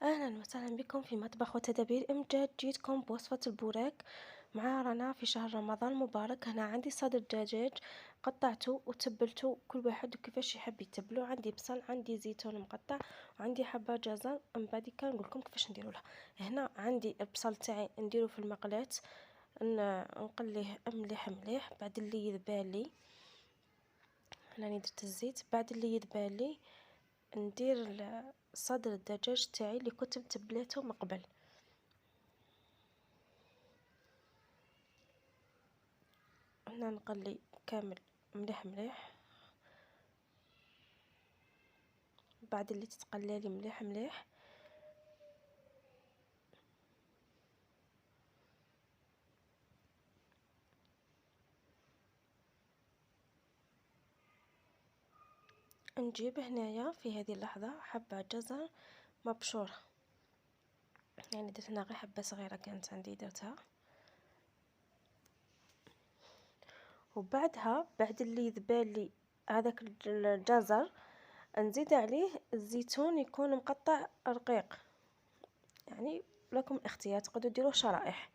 أهلا وسهلا بكم في مطبخ وتدابير إمجاد. جيتكم بوصفة البوراك مع رنا في شهر رمضان المبارك. هنا عندي صدر دجاج قطعته وتبلته، كل واحد وكيفاش يحب يتبلو. عندي بصل، عندي زيتون مقطع، وعندي حبة جزر. من بعد كان نقول لكم كيفاش نديرو لها. هنا عندي البصل تاعي نديرو في المقلاة، نقليه مليح مليح. بعد اللي يذبالي هنا درت الزيت. بعد اللي يذبالي ندير صدر الدجاج تاعي اللي كنت متبلاته من قبل. هنا نقلي كامل مليح مليح. بعد اللي تتقلالي مليح مليح نجيب هنايا في هذه اللحظة حبة جزر مبشورة، يعني درت هنا غير حبة صغيرة كانت عندي درتها. وبعدها بعد اللي يذبالي هذاك الجزر نزيد عليه الزيتون يكون مقطع رقيق، يعني لكم الاختيار تقدروا ديروه شرائح،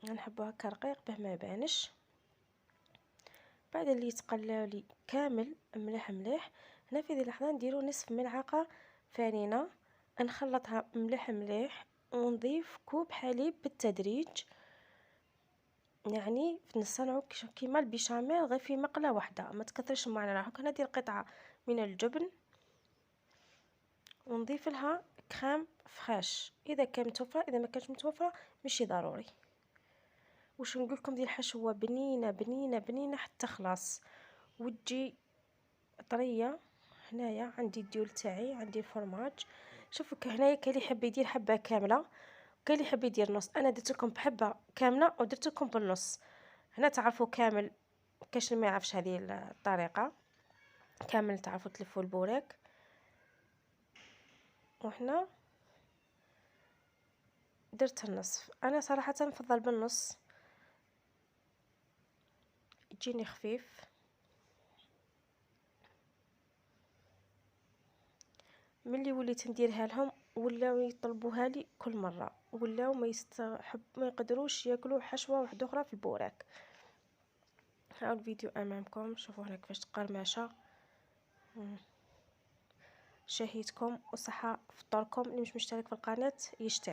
نحبه هكا رقيق به ما يبانش. بعد اللي يتقلاولي كامل مليح مليح، هنا في هذه اللحظة نديرو نصف ملعقة فرينة، نخلطها مليح مليح ونضيف كوب حليب بالتدريج، يعني نصنعو كيما البيشاميل غير في مقلة واحدة، ما تكثرش معنا. راح ندير قطعة من الجبن ونضيف لها كريم فريش اذا كان متوفرة، اذا ما كانش متوفرة ماشي ضروري. واش نقول لكم، دي الحشوة بنينة بنينة بنينة حتى خلاص وتجي طرية. هنايا عندي الديول تاعي، عندي الفرماج. شوفوا هنايا كاين اللي يحب يدير حبة كاملة وكاين اللي يحب يدير نص. انا درت لكم بحبة كاملة ودرت لكم بالنص. هنا تعرفوا كامل، كاش اللي ما يعرفش هذه الطريقة. كامل تعرفوا تلفوا البوراك، وهنا درت النصف. انا صراحة نفضل بالنص يجيني خفيف. ملي وليت نديرها لهم ولاو يطلبوها لي كل مره، ولاو ما يقدروش ياكلوا حشوه واحده اخرى في البوراك. ها الفيديو امامكم، شوفوا هنا كيفاش قرمشه. شهيتكم وصحه فطوركم. اللي مش مشترك في القناه يشترك.